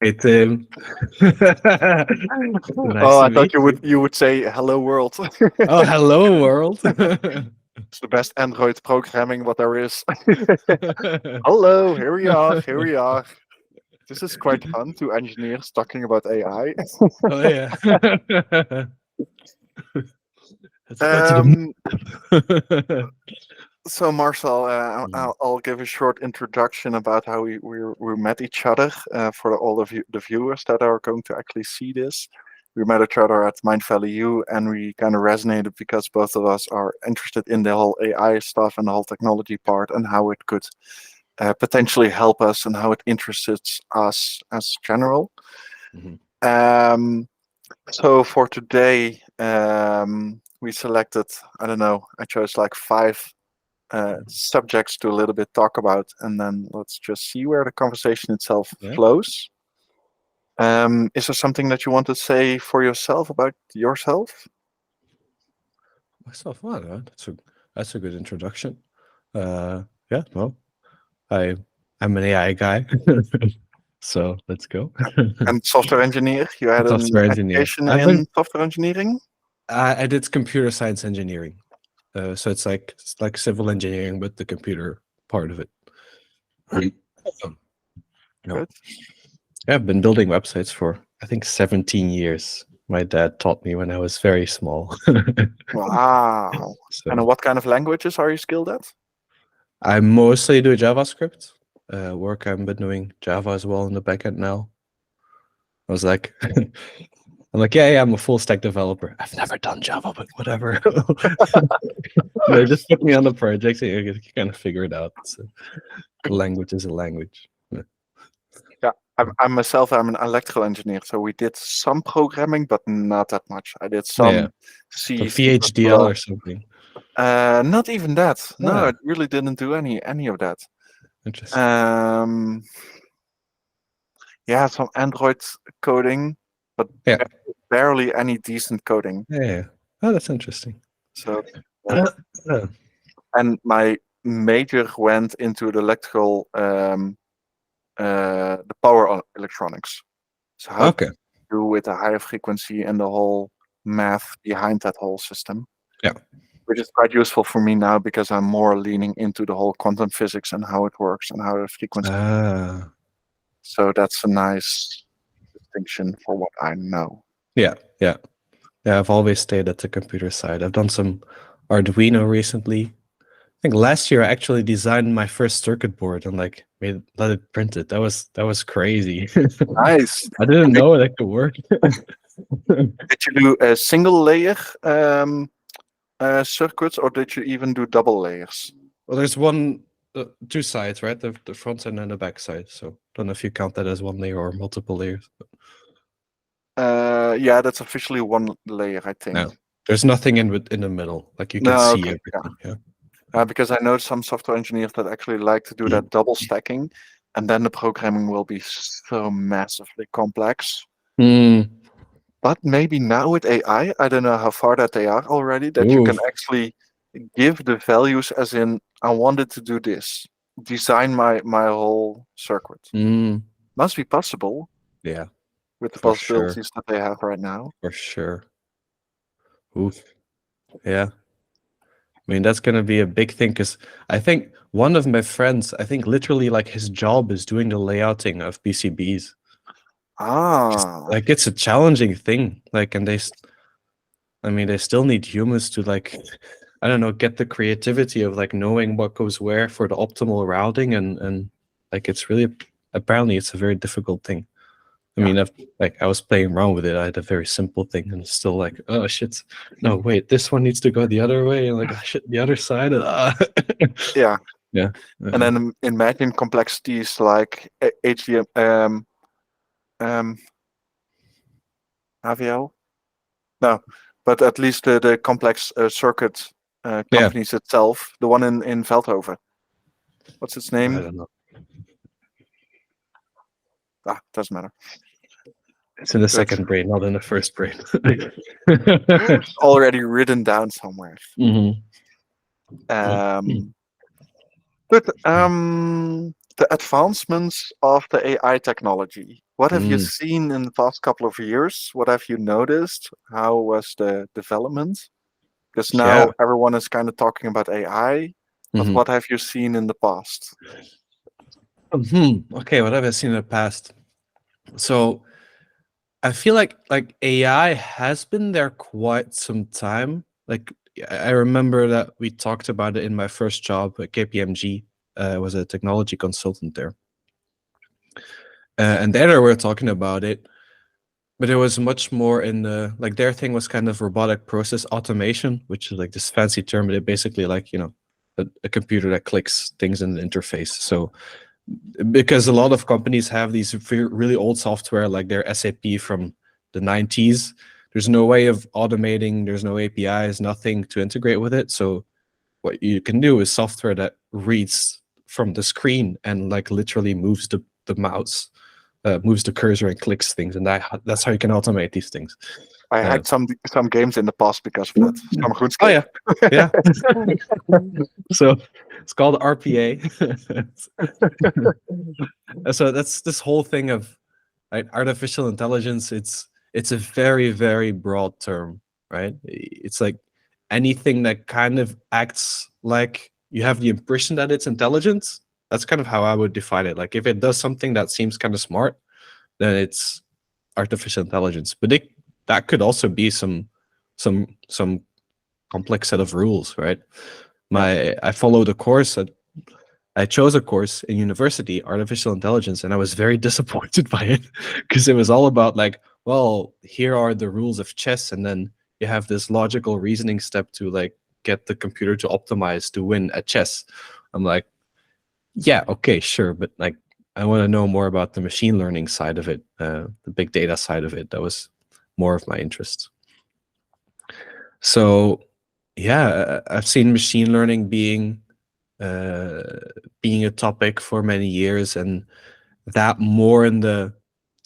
Hey Tim. Nice Oh, to I thought meet you. you would say hello world. Oh, hello world. It's the best Android programming what there is. Hello, here we are. Here we are. This is quite fun. Two engineers talking about AI. Oh yeah. Let's go to the um, map. so Marcel, Mm, I'll give a short introduction about how we met each other for all of you, the viewers that are going to actually see this. We met each other at Mind Valley U, and we kind of resonated because both of us are interested in the whole AI stuff and the whole technology part and how it could potentially help us and how it interests us as general. mhm. Um, so for today, we selected, I don't know, I chose like five subjects to a little bit talk about, and then let's just see where the conversation itself Yeah. flows. Is there something that you want to say for yourself about yourself? Myself, well, that's a good introduction. Yeah, well, I I'm an AI guy. So let's go. And software engineer, you had an Software engineer. education in software engineering? I did computer science engineering. So it's like civil engineering, but the computer part of it. Um, no. Good. Yeah, I've been building websites for I think 17 years. My dad taught me when I was very small. Wow. And So what kind of languages are you skilled at? I mostly do JavaScript. Work I've been doing Java as well in the backend now. I was like, I'm like, yeah, I'm a full stack developer. I've never done Java, but whatever. They just put me on the project, so you kind of figure it out. So, a language is a language. Yeah. Yeah, I'm myself, I'm an electrical engineer, so we did some programming, but not that much. I did Yeah, some so C, C++. VHDL or something. Not even that. No, Ah, I really didn't do any of that. interesting. Um, yeah, some Android coding, but Yeah, barely any decent coding. yeah. Oh, that's interesting. So, Yeah. and my major went into the electrical, the power electronics. So how to Okay. do with the higher frequency and the whole math behind that whole system, Yeah. which is quite useful for me now because I'm more leaning into the whole quantum physics and how it works and how the frequency. Ah. So that's a nice distinction for what I know. Yeah. Yeah. Yeah. I've always stayed at the computer side. I've done some Arduino recently. I think last year I actually designed my first circuit board and like let it print it. That was crazy. Nice. I didn't And know that could work. did you do a single layer circuits or did you even do double layers? Well, there's two sides, right? The front side and the back side. So don't know if you count that as one layer or multiple layers. Yeah, that's officially one layer, I think. No, there's nothing in the middle. Like you can No, see okay, yeah. everything. Yeah. Because I know some software engineers that actually like to do that double stacking, and then the programming will be so massively complex. Mm. But maybe now with I don't know how far that they are already, that you can Oof. actually give the values as in, I wanted to do this, design my whole circuit. Mm. Must be possible Yeah, with the for sure. possibilities that they have right now. For sure. Oof. Yeah. I mean, that's gonna be a big thing because I think one of my friends, I think literally like his job is doing the layouting of PCBs. Ah, Like it's a challenging thing. Like, and I mean, they still need humans to like, I don't know, get the creativity of like knowing what goes where for the optimal routing and like it's really apparently it's a very difficult thing. I yeah. mean, I was playing around with it. I had a very simple thing, and it's still like, oh shit, no, wait, this one needs to go the other way, and like, oh, shit, the other side. Yeah. Yeah, And then imagine complexities like HDM, um, AVL. No, but at least the complex circuit yeah. companies itself, the one in Veldhoven. What's its I name? don't know. Ah, doesn't matter. It's in the Good. second brain, not in the first brain. Already written down somewhere. Hmm. Um, but the advancements of the AI technology. What have you Mm, seen in the past couple of years? What have you noticed? How was the development? Because yeah. now everyone is kind of talking about AI, but Mhm. what have you seen in the past? Okay, what have I seen in the past? So I feel like AI has been there quite some time. Like I remember that we talked about it in my first job at KPMG. I was a technology consultant there, and there we were talking about it. But it was much more in the like their thing was kind of robotic process automation, which is like this fancy term, but it basically like a computer that clicks things in the interface. So because a lot of companies have these really old software like their SAP from the 90s. There's no way of automating, there's no APIs, nothing to integrate with it. So what you can do is software that reads from the screen and like literally moves the mouse, moves the cursor and clicks things, and that's how you can automate these things. I Uh, hacked some games in the past because of that. Some good oh yeah, yeah. So it's called RPA. So that's this whole thing of right, artificial intelligence. It's a very, very broad term, right? It's like anything that kind of acts like you have the impression that it's intelligent. That's kind of how I would define it. Like if it does something that seems kind of smart, then it's artificial intelligence. But that could also be some complex set of rules, right? Yeah. I followed a course I chose a course in university, artificial intelligence, and I was very disappointed by it because it was all about like, well, here are the rules of chess, and then you have this logical reasoning step to like get the computer to optimize to win at chess. I'm like, yeah, okay, sure, but like I want to know more about the machine learning side of it, the big data side of it. That was more of my interest. So, yeah, I've seen machine learning uh, being a topic for many years, and that more in the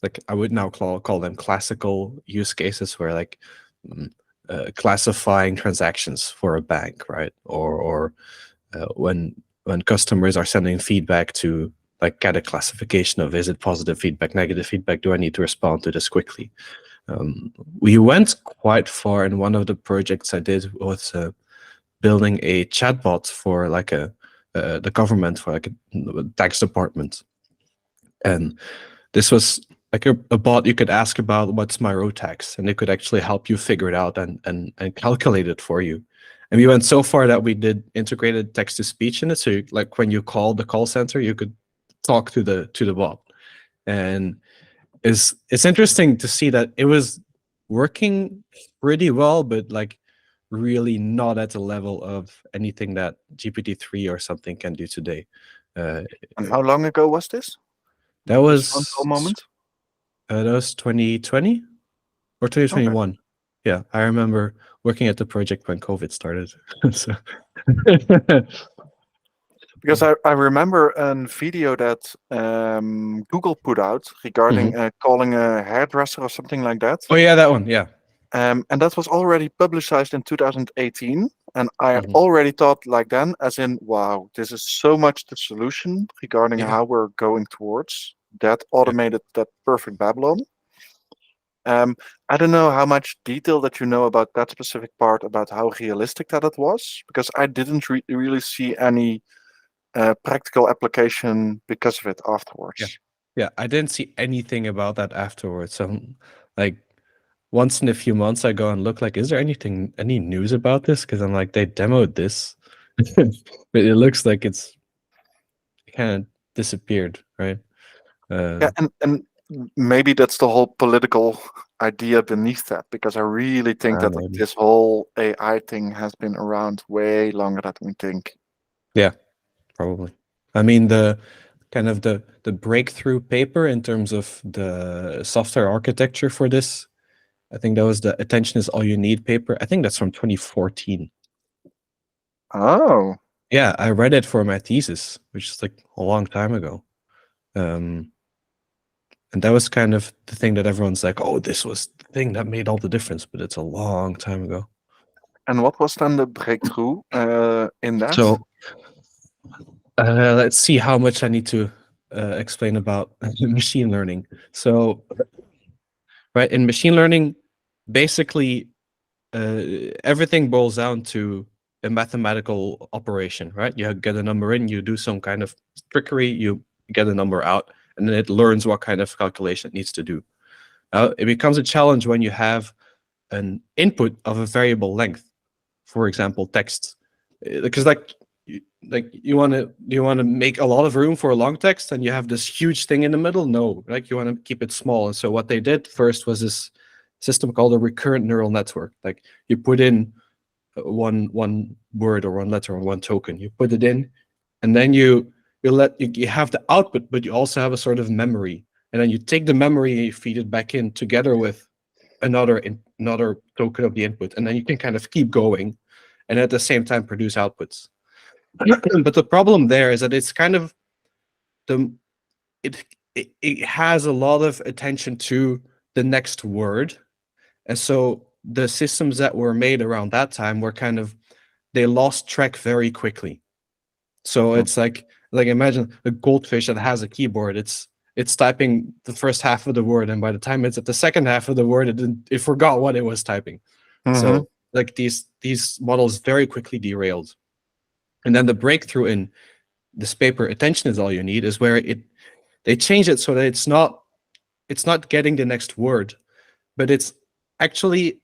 like I would now call them classical use cases where like mm, classifying transactions for a bank, right? Or when customers are sending feedback to like get a classification of is it positive feedback, negative feedback, do I need to respond to this quickly? We went quite far in one of the projects I did was building a chatbot for like the government for like a tax department, and this was like a bot you could ask about what's my road tax, and it could actually help you figure it out and calculate it for you. And we went so far that we did integrated text to speech in it, so like when you call the call center, you could talk to the bot, and it's interesting to see that it was working pretty well, but like really not at the level of anything that GPT-3 or something can do today. Uh, And how long ago was this? that This phone call was moment? that was 2020 or Okay. 2021. Yeah, I remember working at the project when COVID started. So Because I remember a video that Google put out regarding Mhm. calling a hairdresser or something like that. Oh yeah, that one. Yeah. And that was already publicized in 2018. And I Mhm. already thought like then, as in, wow, this is so much the solution regarding Yeah. how we're going towards that Yeah. automated, that perfect Babylon. I don't know how much detail that you know about that specific part, about how realistic that it was, because I didn't really see any practical application because of it Yeah. afterwards. Yeah. I didn't see anything about that afterwards. So like once in a few months I go and look like, is there any news about this? Because I'm like, they demoed this. But it looks like it's kind of disappeared, right? Yeah, Uh, and maybe that's the whole political idea beneath that, because I really think that maybe. this whole AI thing has been around way longer than we think. Yeah, probably. I mean, the kind of the breakthrough paper in terms of the software architecture for this, I think that was the Attention is All You Need paper. I think that's from 2014. Oh, Yeah, I read it for my thesis, which is like a long time ago. Um, and that was kind of the thing that everyone's like, oh, this was the thing that made all the difference, but it's a long time ago. and what was then the breakthrough in that? So let's see how much I need to explain about machine learning. So, right, in machine learning, basically everything boils down to a mathematical operation, right? You get a number in, you do some kind of trickery, you get a number out, and then it learns what kind of calculation it needs to do. Now, it becomes a challenge when you have an input of a variable length, for example, text, because you want to make a lot of room for a long text, and you have this huge thing in the middle. No, like you want to keep it small. And so what they did first was this system called a recurrent neural network. Like you put in one word or one letter or one token, you put it in, and then you have the output, but you also have a sort of memory, and then you take the memory and you feed it back in together with another token of the input, and then you can kind of keep going, and at the same time produce outputs. But the problem there is that it's kind of it has a lot of attention to the next word, and so the systems that were made around that time were they lost track very quickly. So it's like imagine a goldfish that has a keyboard. It's typing the first half of the word, and by the time it's at the second half of the word, it forgot what it was typing. So like these models very quickly derailed. And then the breakthrough in this paper, attention is all you need, is where they change it so that it's not getting the next word, but it's actually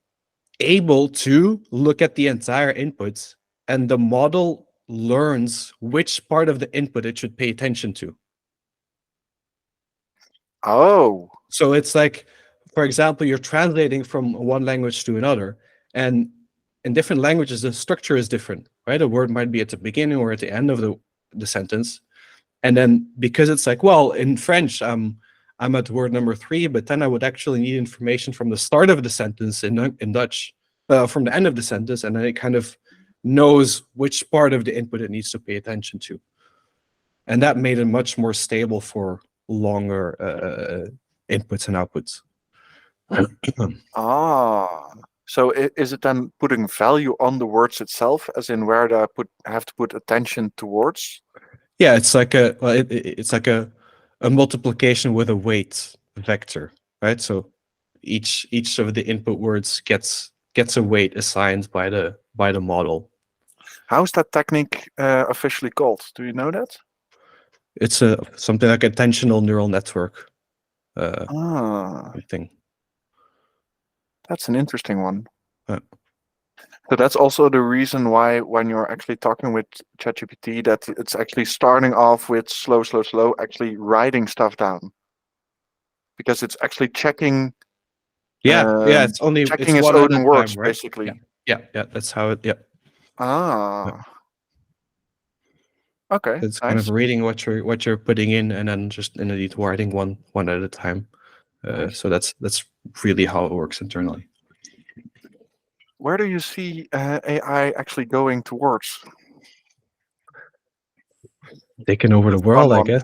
able to look at the entire inputs, and the model learns which part of the input it should pay attention to. Oh. So it's like, for example, you're translating from one language to another, and in different languages, the structure is different, right? A word might be at the beginning or at the end of the sentence. And then because it's like, well, in French, I'm at word number 3, but then I would actually need information from the start of the sentence in Dutch, from the end of the sentence, and then it kind of knows which part of the input it needs to pay attention to. And that made it much more stable for longer inputs and outputs. So is it then putting value on the words itself, as in where do I have to put attention towards? Yeah, it's like it's like a multiplication with a weight vector, right? So each of the input words gets a weight assigned by the model. How's that technique officially called? Do you know that? It's something like attentional neural network thing. That's an interesting one. So that's also the reason why when you're actually talking with Chat GPT, that it's actually starting off with slow, actually writing stuff down, because it's actually checking. It's only checking it's its one at own a words, time, right? basically. Yeah, that's how it. Yeah. Okay. It's kind of reading what you're putting in, and then just indeed writing one at a time. So that's really how it works internally. Where do you see AI actually going towards? Taking over the world, I guess.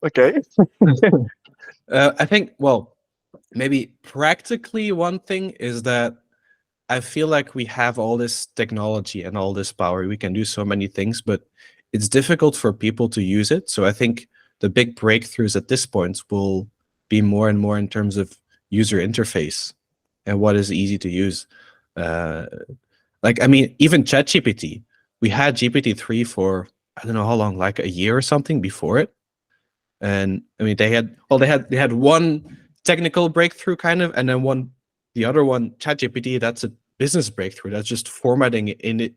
Okay. I think, well, maybe practically one thing is that I feel like we have all this technology and all this power. We can do so many things, but it's difficult for people to use it. So I think the big breakthroughs at this point will be more and more in terms of user interface and what is easy to use. Like, I mean, even Chat GPT, we had GPT-3 for, I don't know how long, like a year or something before it. And I mean, they had one technical breakthrough kind of, and then the other one, ChatGPT, that's a business breakthrough. That's just formatting in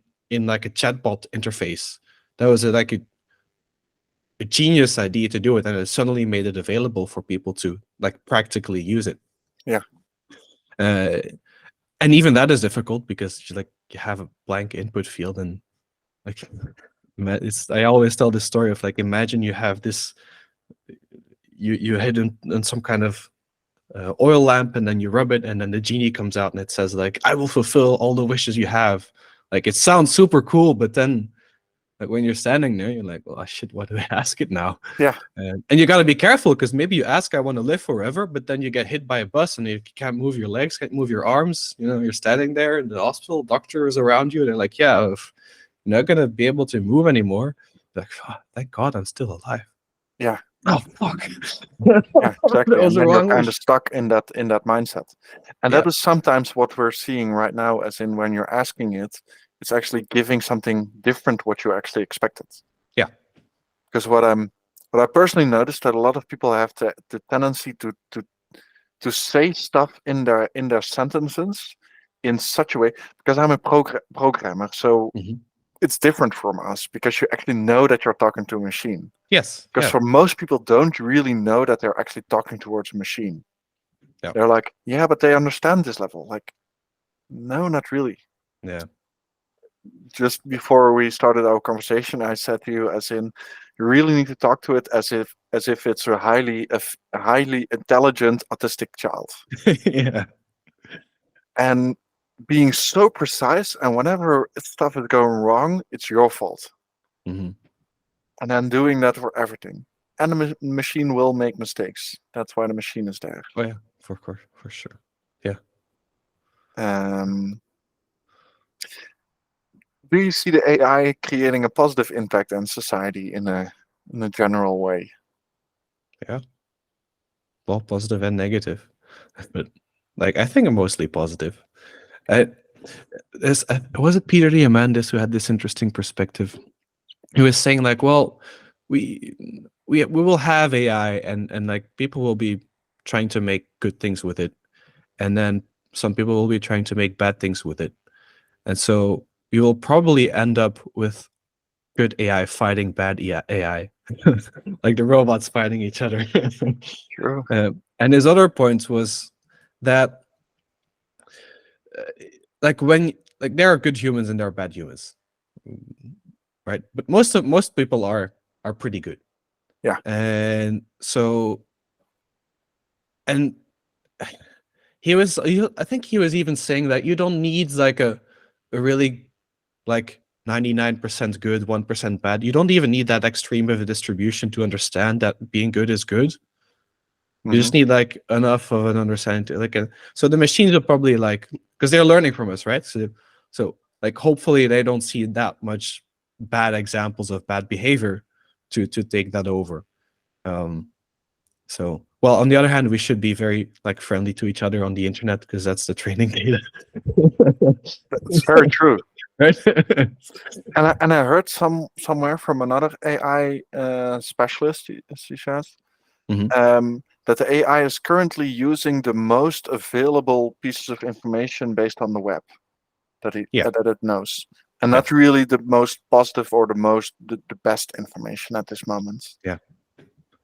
like a chatbot interface. That was like a genius idea to do it, and it suddenly made it available for people to like practically use it. Yeah. And even that is difficult because you have a blank input field, and like I always tell this story of like, imagine you have this. You hit in some kind of oil lamp, and then you rub it, and then the genie comes out and it says like, I will fulfill all the wishes you have. Like, it sounds super cool, but then like when you're standing there, you're like, oh shit, what do I ask it now? Yeah. And you got to be careful, because maybe you ask, I want to live forever, but then you get hit by a bus and you can't move your legs, can't move your arms. You're standing there in the hospital, doctor is around you, and they're like, yeah, you're not going to be able to move anymore. Like, "Oh, thank God I'm still alive." Yeah. Oh fuck. Yeah, exactly. That was And the then you're wrong kind wish. of stuck in that mindset. And Yeah. that is sometimes what we're seeing right now, as in when you're asking it, it's actually giving something different what you actually expected. Yeah. Because what I personally noticed, that a lot of people have the tendency to say stuff in their sentences in such a way, because I'm a programmer, so Mhm. it's different from us, because you actually know that you're talking to a machine. Yes. Because Yeah. for most people don't really know that they're actually talking towards a machine. Yeah. They're like, yeah, but they understand this level. Like, no, not really. Yeah. Just before we started our conversation, I said to you, as in, you really need to talk to it as if it's a highly intelligent autistic child. Yeah. And being so precise, and whenever stuff is going wrong, it's your fault. Hmm. And then doing that for everything. And the machine will make mistakes. That's why the machine is there. Oh yeah, for course, for sure. Yeah. Do you see the AI creating a positive impact on society in a general way? Yeah. Well, positive and negative, but like I think I'm mostly positive. I was it Peter Diamandis who had this interesting perspective. He was saying like, well, we we will have AI, and like people will be trying to make good things with it, and then some people will be trying to make bad things with it, and so we will probably end up with good AI fighting bad AI, like the robots fighting each other. True. And his other point was that uh, like when like there are good humans and there are bad humans, right? But most people are pretty good. Yeah. And so and I think he was even saying that you don't need like a really like 99% good, 1% bad. You don't even need that extreme of a distribution to understand that being good is good. You just need like enough of an understanding to like, so the machines are probably like, because they're learning from us, right? So like hopefully they don't see that much bad examples of bad behavior to take that over. So well, on the other hand, we should be very like friendly to each other on the internet because that's the training data. It's very true. Right? And I heard somewhere from another AI specialist, as he says, Mhm. that the AI is currently using the most available pieces of information based on the web that Yeah. it knows, and Yeah. not really the most positive or the best information at this moment. Yeah.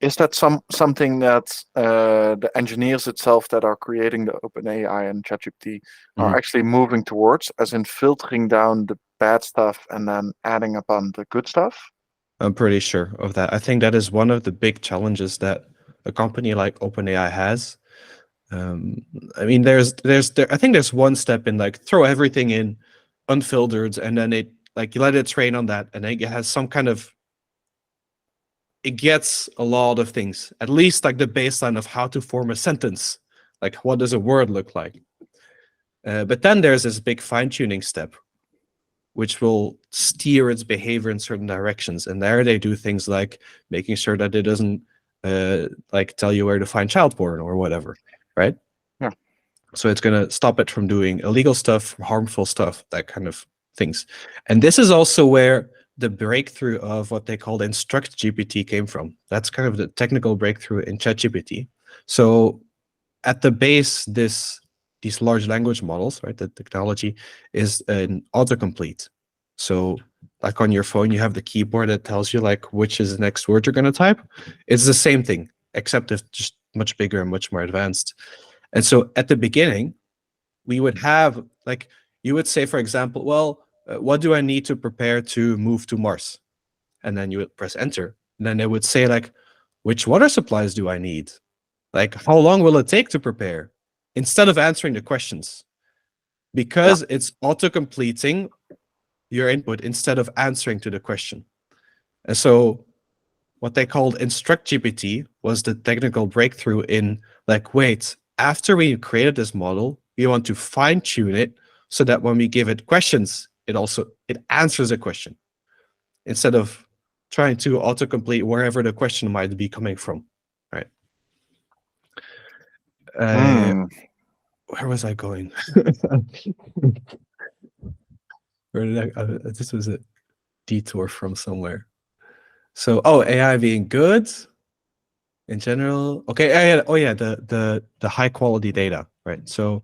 Is that something that the engineers itself that are creating the OpenAI and Chat GPT are Mhm. actually moving towards, as in filtering down the bad stuff and then adding upon the good stuff? I'm pretty sure of that. I think that is one of the big challenges that a company like OpenAI has. I mean, I think there's one step in like throw everything in unfiltered, and then it like you let it train on that, and it has some kind of it gets a lot of things, at least like the baseline of how to form a sentence, like what does a word look like. But then there's this big fine-tuning step, which will steer its behavior in certain directions. And there they do things like making sure that it doesn't like tell you where to find child porn or whatever, right? Yeah. So it's going to stop it from doing illegal stuff, harmful stuff, that kind of things. And this is also where the breakthrough of what they call instruct GPT came from. That's kind of the technical breakthrough in Chat GPT. So at the base, these large language models, right? The technology is an autocomplete. So like on your phone, you have the keyboard that tells you like which is the next word you're going to type. It's the same thing, except it's just much bigger and much more advanced. And so at the beginning, we would have like you would say, for example, well, what do I need to prepare to move to Mars? And then you would press enter. And then it would say like, which water supplies do I need? Like, how long will it take to prepare? Instead of answering the questions, Yeah. because it's auto-completing your input instead of answering to the question. And so what they called Instruct GPT was the technical breakthrough in like, wait, after we created this model, we want to fine-tune it so that when we give it questions, it answers a question instead of trying to autocomplete wherever the question might be coming from, right? Where was I going? Where did this was a detour from somewhere. So, AI being good in general. Okay, the high quality data, right? So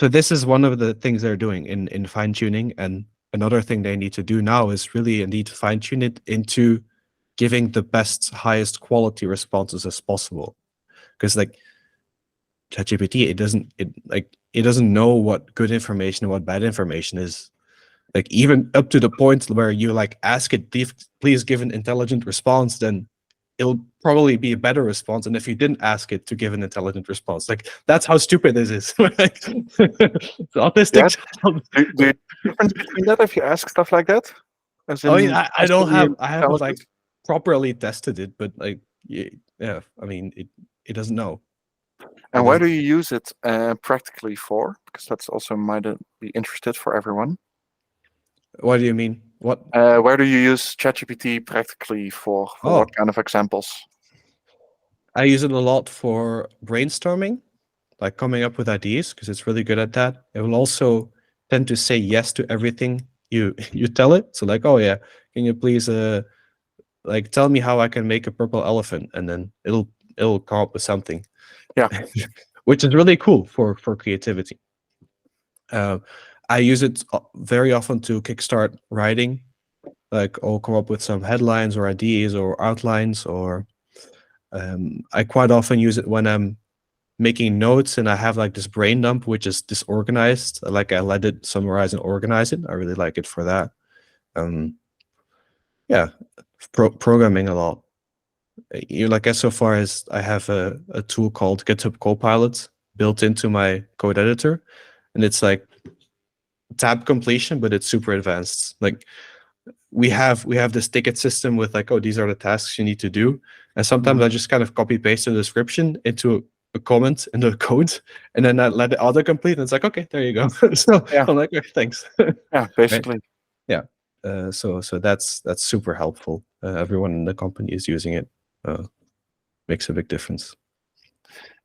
this is one of the things they're doing in fine tuning, and another thing they need to do now is really indeed fine tune it into giving the best, highest quality responses as possible. Because like Chat GPT, it doesn't know what good information and what bad information is. Like even up to the point where you like ask it, please give an intelligent response, then it'll probably be a better response than if you didn't ask it to give an intelligent response. Like that's how stupid this is. Like, autistic. Yeah. Do you difference between that if you ask stuff like that? As in, I haven't like properly tested it, but like yeah, I mean it doesn't know. And where do you use it practically for? Because that's also might be interested for everyone. What do you mean? What? Where do you use ChatGPT practically for what kind of examples? I use it a lot for brainstorming, like coming up with ideas, because it's really good at that. It will also tend to say yes to everything you tell it. So like, oh yeah, can you please like tell me how I can make a purple elephant, and then it'll come up with something. Yeah, which is really cool for creativity. I use it very often to kickstart writing. Like I'll come up with some headlines or ideas or outlines, or I quite often use it when I'm making notes and I have like this brain dump which is disorganized. Like I let it summarize and organize it. I really like it for that. Yeah, programming a lot. Like as so far as I have a tool called GitHub Copilot built into my code editor, and it's like tab completion, but it's super advanced. Like we have this ticket system with like, oh, these are the tasks you need to do, and sometimes I just kind of copy paste the description into a comment in the code, and then I let it autocomplete, and it's like, okay, there you go. So yeah. I'm like, okay, thanks. Yeah, basically. Right? Yeah. So that's super helpful. Everyone in the company is using it. Makes a big difference.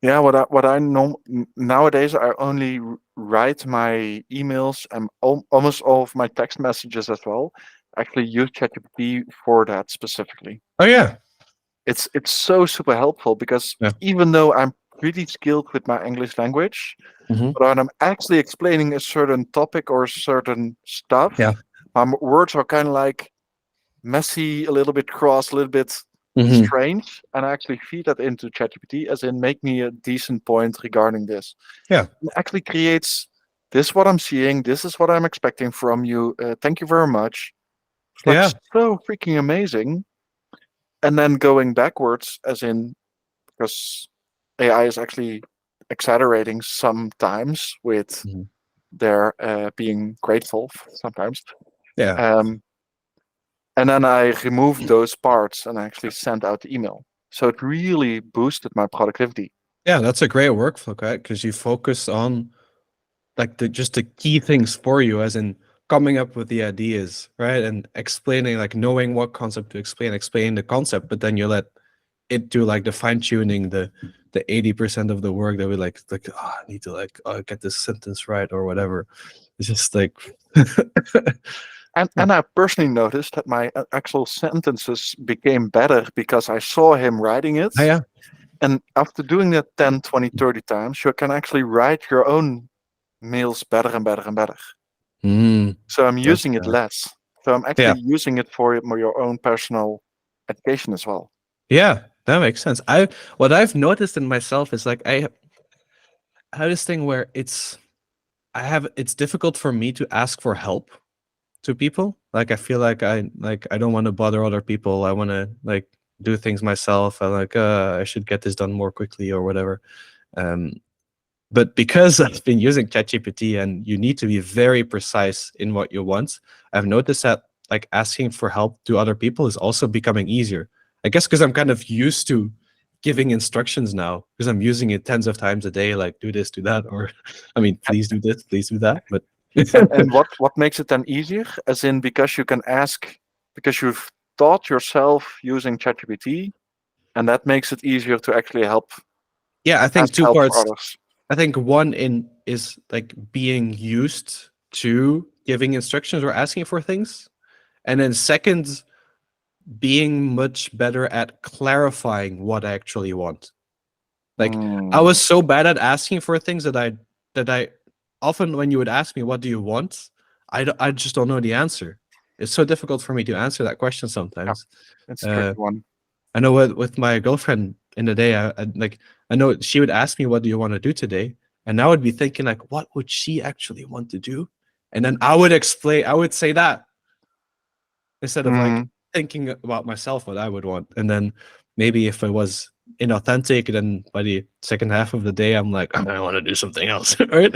Yeah, what I know nowadays, I only write my emails and almost all of my text messages as well. Actually, use ChatGPT for that specifically. Oh yeah, it's so super helpful because even though I'm pretty skilled with my English language, but when I'm actually explaining a certain topic or certain stuff, my words are kind of like messy, a little bit cross, a little bit strange, and I actually feed that into ChatGPT as in make me a decent point regarding this. Yeah, it actually creates this is what I'm seeing, this is what I'm expecting from you. Thank you very much. It's like so freaking amazing. And then going backwards, as in because AI is actually exaggerating sometimes with their being grateful sometimes. Yeah. And then I removed those parts and I actually sent out the email. So it really boosted my productivity. Yeah, that's a great workflow, right? Because you focus on like just the key things for you, as in coming up with the ideas, right? And explaining, like knowing what concept to explain the concept, but then you let it do like the fine tuning, the 80% of the work that we like I need to like get this sentence right or whatever. It's just like And I personally noticed that my actual sentences became better because I saw him writing it. Yeah. And after doing that 10, 20, 30 times, you can actually write your own mails better and better and better. So I'm using it less. So I'm actually using it for your own personal education as well. Yeah, that makes sense. What I've noticed in myself is like I have this thing where it's difficult for me to ask for help to people. Like I feel like I don't want to bother other people. I want to like do things myself. I like I should get this done more quickly or whatever. But because I've been using ChatGPT and you need to be very precise in what you want, I've noticed that like asking for help to other people is also becoming easier. I guess because I'm kind of used to giving instructions now, because I'm using it tens of times a day, like do this, do that, or I mean, please do this, please do that. But and what makes it then easier? As in because you can ask because you've taught yourself using Chat GPT, and that makes it easier to actually help. Yeah, I think as two help for parts. others. I think one is like being used to giving instructions or asking for things, and then second, being much better at clarifying what I actually want. Like I was so bad at asking for things that I often, when you would ask me what do you want, I just don't know the answer. It's so difficult for me to answer that question sometimes. It's a tricky one. I know with my girlfriend in the day, I know she would ask me, what do you want to do today? And I would be thinking like, what would she actually want to do? And then I would say that instead of like thinking about myself, what I would want. And then maybe if it was inauthentic, then by the second half of the day, I'm like, I want to do something else, right?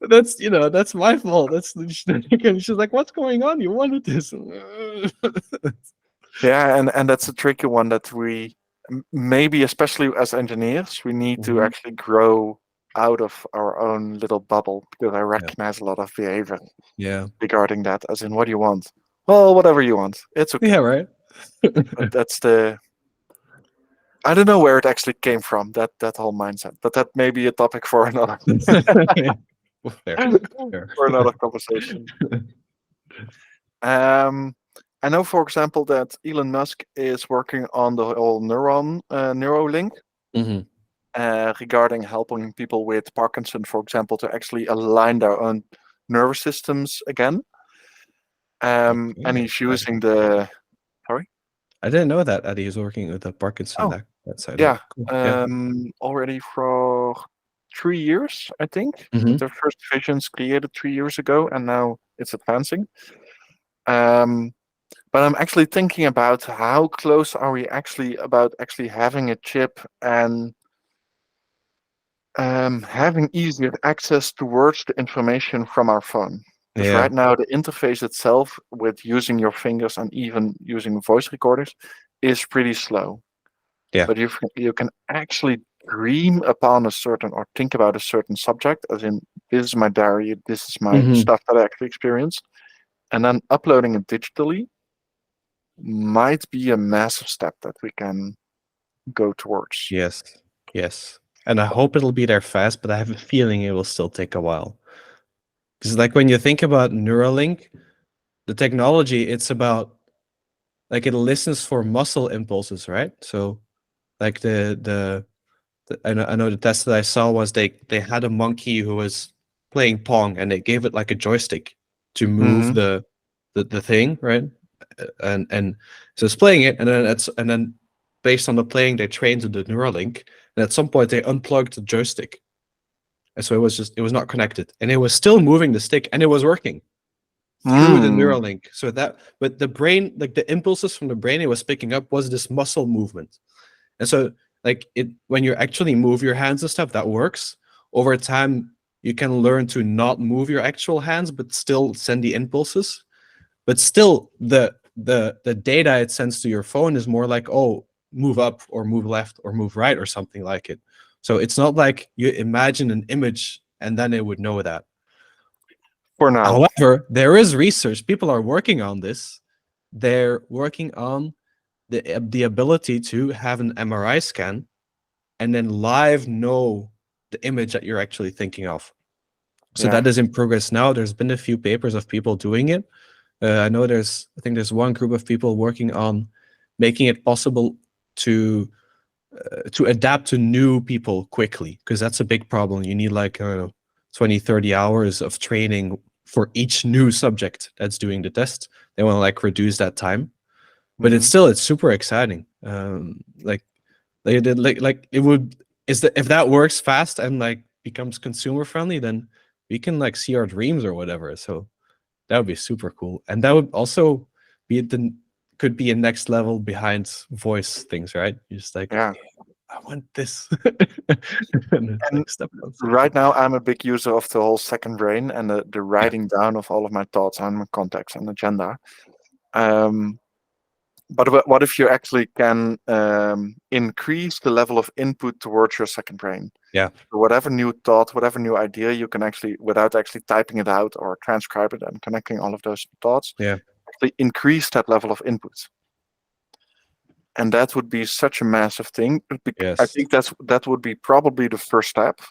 That's my fault. She's like, what's going on? You wanted this. Yeah, and that's a tricky one that we maybe, especially as engineers, we need to actually grow out of our own little bubble, because I recognize a lot of behavior regarding that, as in, what do you want? Well, whatever you want, it's okay. Yeah, right. But that's I don't know where it actually came from, that whole mindset, but that may be a topic for another for another conversation. I know, for example, that Elon Musk is working on the whole Neurolink, regarding helping people with Parkinson, for example, to actually align their own nervous systems again. And he's using the. Sorry? I didn't know that Eddie is working with the Parkinson that side. Yeah. Cool. Already for 3 years, I think. Mhm. The first visions created 3 years ago, and now it's advancing. But I'm actually thinking about how close are we actually about actually having a chip and having easier access towards the information from our phone. Because right now the interface itself, with using your fingers and even using voice recorders, is pretty slow. Yeah. But you can actually dream upon a certain, or think about a certain subject, as in, this is my diary, this is my stuff that I actually experienced, and then uploading it digitally might be a massive step that we can go towards. Yes. And I hope it'll be there fast, but I have a feeling it will still take a while. Because like when you think about Neuralink, the technology, it's about like it listens for muscle impulses, right? So like I know the test that I saw was they had a monkey who was playing Pong, and they gave it like a joystick to move the thing, right? And so it's playing it, and then based on the playing, they trained the Neuralink, and at some point they unplugged the joystick, and so it was not connected, and it was still moving the stick, and it was working through the Neuralink. So but the brain, like the impulses from the brain it was picking up was this muscle movement, and so like when you actually move your hands and stuff, that works. Over time, you can learn to not move your actual hands, but still send the impulses. But still, the data it sends to your phone is more like, oh, move up or move left or move right or something like it. So it's not like you imagine an image and then it would know that. For now. However, there is research. People are working on this. They're working on the ability to have an MRI scan and then live know the image that you're actually thinking of. So that is in progress now. There's been a few papers of people doing it. I know I think there's one group of people working on making it possible to adapt to new people quickly, because that's a big problem. You need like 20, 30 hours of training for each new subject that's doing the test. They want to like reduce that time, but it's super exciting. Like it would if that works fast and like becomes consumer friendly, then we can like see our dreams or whatever. So that would be super cool, and that would also could be a next level behind voice things, right? You're just like, I want this. And right now, I'm a big user of the whole second brain and the writing down of all of my thoughts and my contacts and agenda. But what if you actually can increase the level of input towards your second brain? Yeah. So whatever new thought, whatever new idea, you can actually, without actually typing it out or transcribe it and connecting all of those thoughts, Yeah. actually increase that level of input. And that would be such a massive thing. I Yes. think that would be probably the first step.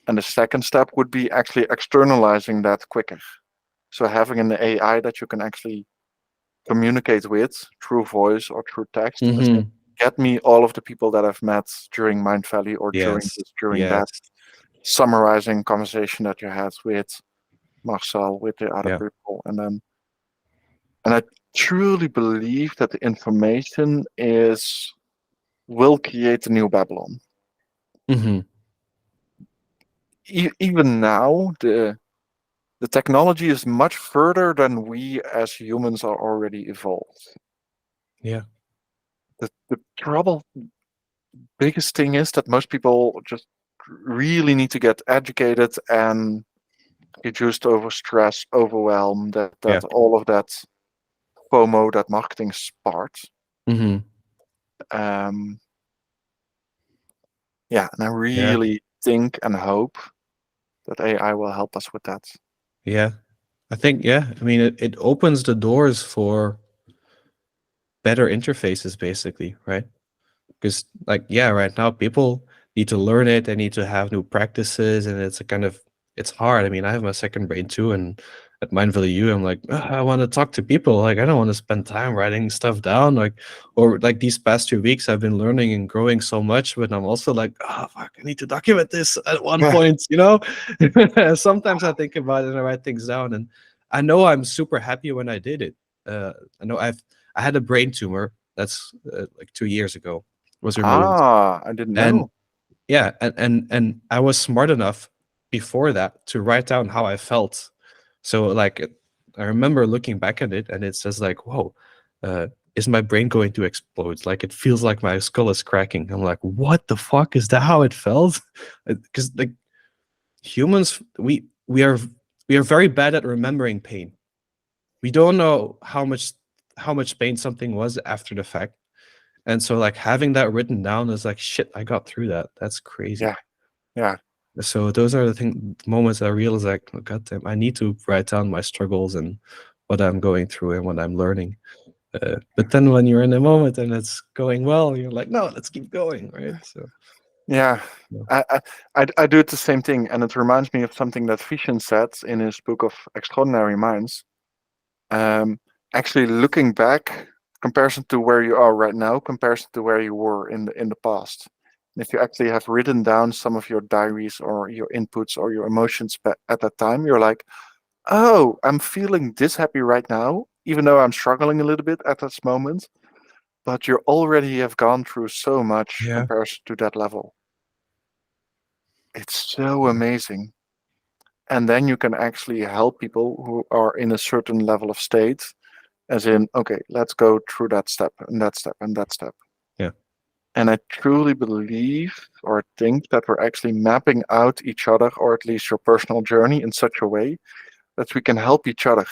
And the second step would be actually externalizing that quicker. So having an AI that you can actually communicate with through voice or through text, and say, Mm-hmm. get me all of the people that I've met during Mind Valley or during Yes. this, during Yes. that, summarizing conversation that you had with Marcel, with the other Yeah. people, and I truly believe that the information will create a new Babylon. Mm-hmm. Even now, the technology is much further than we as humans are already evolved. Yeah. The trouble, biggest thing is that most people just really need to get educated and reduced over stress, overwhelm, that Yeah. all of that FOMO, that marketing part. Mm-hmm. Yeah, and I Yeah. really think and hope that AI will help us with that. Yeah. I think, yeah. I mean, it opens the doors for better interfaces, basically, right? Because, like, yeah, right now people need to learn it. They need to have new practices, and it's a kind of it's hard. I mean, I have my second brain too, and at Mindfully You, I'm like, "Ugh, I want to talk to people. Like, I don't want to spend time writing stuff down. Like, or like these past 2 weeks, I've been learning and growing so much, but I'm also like, oh fuck, I need to document this at one Yeah. point. Sometimes I think about it and I write things down, and I know I'm super happy when I did it. I know I had a brain tumor. That's like 2 years ago was removed. I didn't And know. yeah, and I was smart enough before that to write down how I felt. So like I remember looking back at it and it says like, whoa, is my brain going to explode? Like it feels like my skull is cracking. I'm like, what the fuck? Is that how it felt? Because like humans, we are very bad at remembering pain. We don't know how much pain something was after the fact. And so like having that written down is like, shit, I got through that. That's crazy. Yeah, yeah, So those are the moments I realize like, oh, God damn, I need to write down my struggles and what I'm going through and what I'm learning. But then when you're in the moment and it's going well, you're like, no, let's keep going, right? So yeah. yeah. I do it the same thing, and it reminds me of something that Vishen said in his book of Extraordinary Minds. Actually, looking back, comparison to where you are right now, comparison to where you were in the past. And if you actually have written down some of your diaries or your inputs or your emotions at that time, you're like, oh, I'm feeling this happy right now, even though I'm struggling a little bit at this moment. But you already have gone through so much Yeah. comparison to that level. It's so amazing. And then you can actually help people who are in a certain level of state, as in, okay, let's go through that step and that step and that step. Yeah. And I truly believe or think that we're actually mapping out each other, or at least your personal journey, in such a way that we can help each other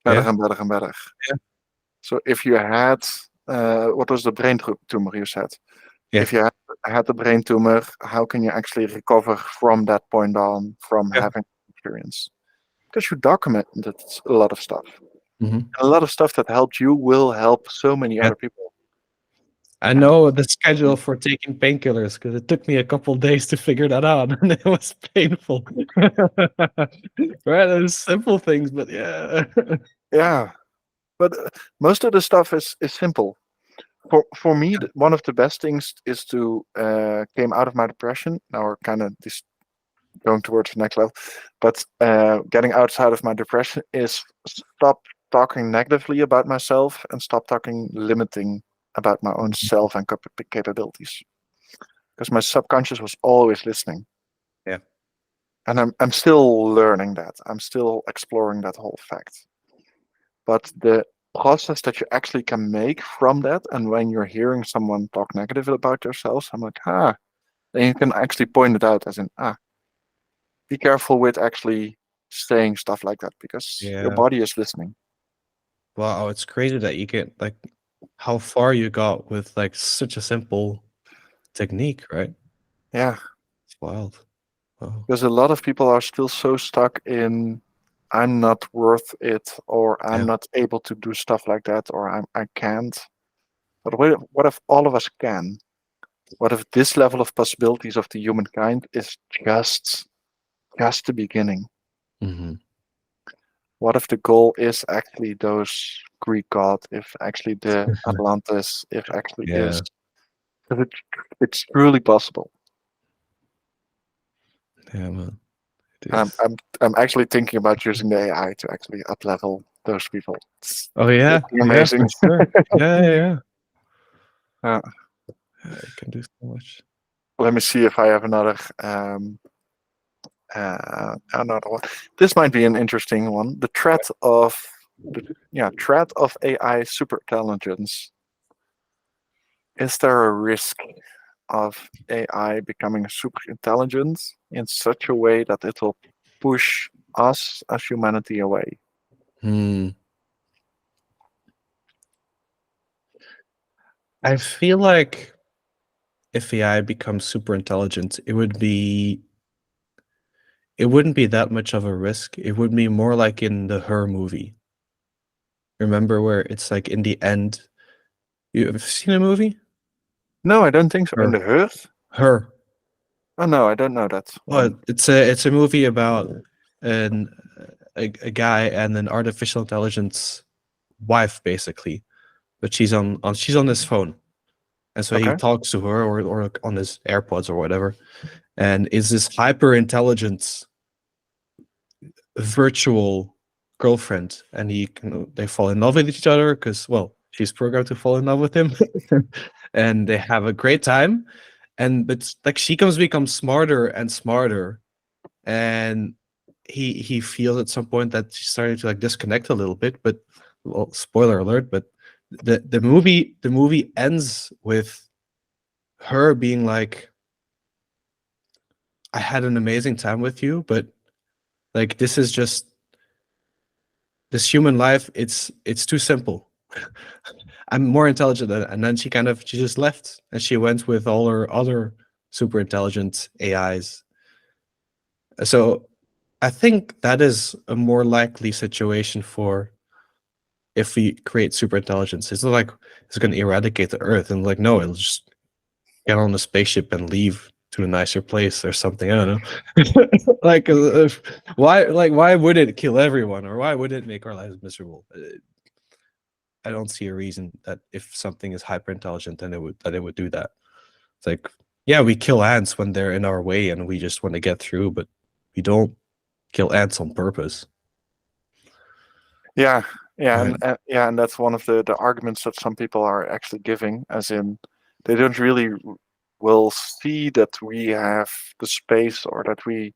better Yeah. and better and better. Yeah. So if you had, what was the brain tumor you said? Yeah. If you had the brain tumor, how can you actually recover from that point on, from Yeah. having experience? Because you documented a lot of stuff. Mm-hmm. And a lot of stuff that helped you will help so many Yeah. other people. I know the schedule for taking painkillers because it took me a couple days to figure that out, and it was painful. Right, those simple things, but yeah. Yeah, but most of the stuff is simple. For me, one of the best things is to came out of my depression. Now we're kind of this going towards the next level, but getting outside of my depression is stop talking negatively about myself and stop talking limiting about my own self and capabilities. Because my subconscious was always listening, Yeah. and I'm still learning that. I'm still exploring that whole fact. But the process that you actually can make from that, and when you're hearing someone talk negative about yourselves, I'm like, then you can actually point it out as in, be careful with actually saying stuff like that because your Yeah. body is listening. Wow, it's crazy that you can like how far you got with like such a simple technique, right? Yeah, It's wild. Wow. because a lot of people are still so stuck in I'm not worth it, or I'm Yeah. not able to do stuff like that, or I can't. But what if all of us can? What if this level of possibilities of the humankind is just the beginning? Mm-hmm. What if the goal is actually those Greek gods, if actually the Atlantis, if actually Yeah. is, if it's truly possible. Yeah, man. It And is. I'm actually thinking about using the AI to actually up level those people. Oh yeah, It's yeah, for amazing. sure. Yeah, yeah, yeah. Uh, It can do so much. Let me see if I have another one. This might be an interesting one. The threat of threat of AI superintelligence. Is there a risk of AI becoming super intelligent in such a way that it will push us as humanity away? Hmm. I feel like if AI becomes super intelligent, it wouldn't be that much of a risk. It would be more like in the Her movie. Remember where it's like in the end, you have seen a movie? No, I don't think so. In Her. the Earth? Her. Oh no, I don't know that Well, one. it's a movie about an a guy and an artificial intelligence wife, basically. But she's on his phone. And so he Okay. talks to her or on his AirPods or whatever. And is this hyper intelligent virtual girlfriend. And they fall in love with each other because, well, she's programmed to fall in love with him. And they have a great time. But like she becomes smarter and smarter. And he feels at some point that she's starting to like disconnect a little bit. But well, spoiler alert, but the movie ends with her being like, I had an amazing time with you, but like this is just this human life, it's too simple. I'm more intelligent than, and then she just left and she went with all her other super intelligent AIs. So I think that is a more likely situation for if we create super intelligence. It's not like it's going to eradicate the Earth, and like no, it'll just get on a spaceship and leave to a nicer place or something. I don't know. Like, why would it kill everyone, or why would it make our lives miserable? I don't see a reason that if something is hyper intelligent, then it would do that. It's like, yeah, we kill ants when they're in our way and we just want to get through, but we don't kill ants on purpose. Yeah, yeah, Right. and that's one of the arguments that some people are actually giving, as in they don't really will see that we have the space or that we.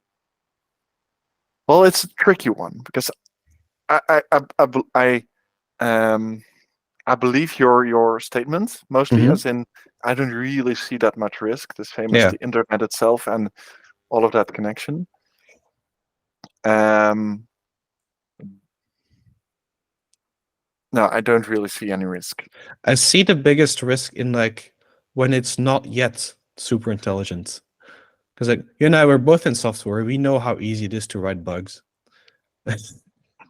Well, it's a tricky one because I I believe your statement mostly, Mm-hmm. as in I don't really see that much risk. The same as Yeah. the internet itself and all of that connection. Um, no, I don't really see any risk. I see the biggest risk in like when it's not yet super intelligent. Because like you and I were both in software, we know how easy it is to write bugs.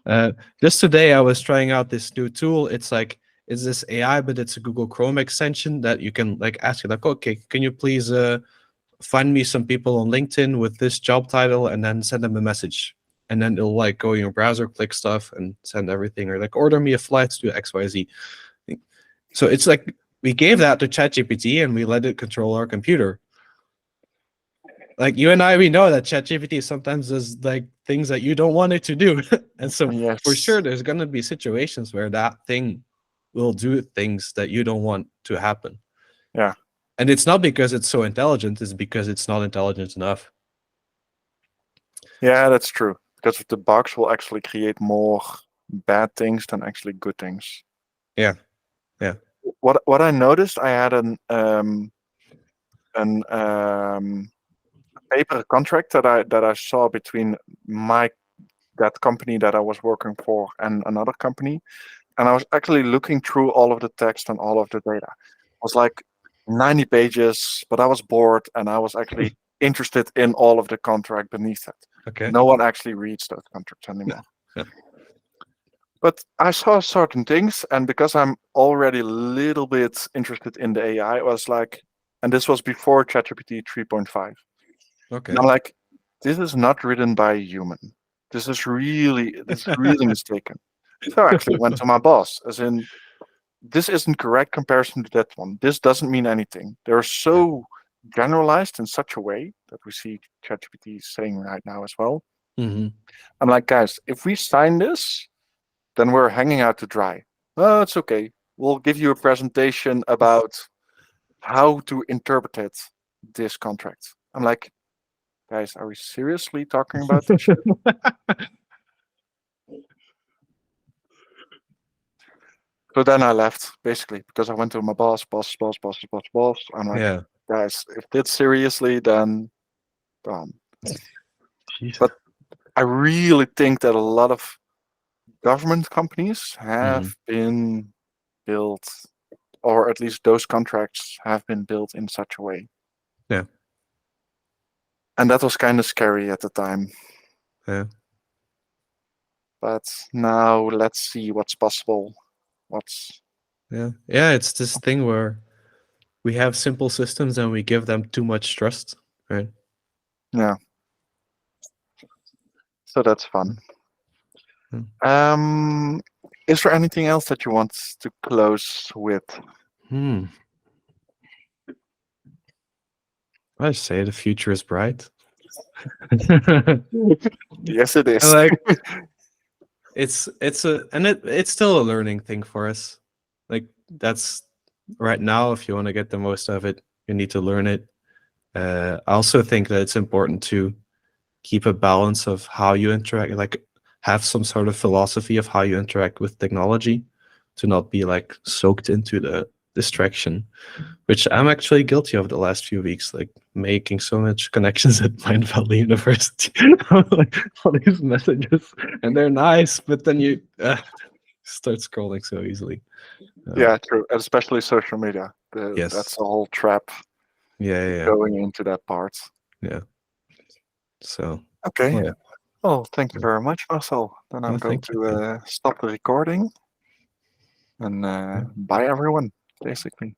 uh, just today, I was trying out this new tool. It's like it's this AI, but it's a Google Chrome extension that you can like ask it like, okay, can you please find me some people on LinkedIn with this job title, and then send them a message, and then it'll like go in your browser, click stuff, and send everything, or like order me a flight to XYZ. So it's like we gave that to Chat GPT and we let it control our computer. Like you and I, we know that Chat GPT sometimes does like things that you don't want it to do. And so for sure, Yes. there's gonna be situations where that thing will do things that you don't want to happen. Yeah. And it's not because it's so intelligent, it's because it's not intelligent enough. Yeah, that's true. Because the bugs will actually create more bad things than actually good things. Yeah. Yeah. What I noticed, I had an paper contract that I saw between that company that I was working for and another company, and I was actually looking through all of the text and all of the data. It was like 90 pages, but I was bored and I was actually interested in all of the contract beneath it. Okay. No one actually reads those contracts anymore. Yeah. But I saw certain things, and because I'm already a little bit interested in the AI, I was like, and this was before Chat GPT 3.5. Okay. And I'm like, this is not written by a human. This is really mistaken. So I actually went to my boss, as in, this isn't correct comparison to that one. This doesn't mean anything. They're so generalized in such a way that we see ChatGPT saying right now as well. Mm-hmm. I'm like, guys, if we sign this, then we're hanging out to dry. Oh, it's okay. We'll give you a presentation about how to interpret this contract. I'm like, guys, are we seriously talking about this shit? So then I left, basically, because I went to my boss. I'm like, Yeah. guys, if that's seriously, then Jesus. But I really think that a lot of government companies have been built, or at least those contracts have been built in such a way. Yeah. And that was kind of scary at the time. Yeah. But now let's see what's possible. Yeah. It's this thing where we have simple systems and we give them too much trust, right? Yeah. So that's fun. Hmm. Is there anything else that you want to close with? I say the future is bright. Yes, it is. Like it's still a learning thing for us. Like that's right now, if you want to get the most of it, you need to learn it. I also think that it's important to keep a balance of how you interact, like have some sort of philosophy of how you interact with technology, to not be like soaked into the distraction, which I'm actually guilty of the last few weeks, like making so much connections at Mind Valley University. Like all these messages, and they're nice, but then you start scrolling so easily. Yeah, true. Especially social media. Yes. That's the whole trap. Yeah. Going into that part. Yeah. So. Okay. Yeah. Well, thank you very much, Marcel. Then I'm going to stop the recording. And bye, everyone, basically.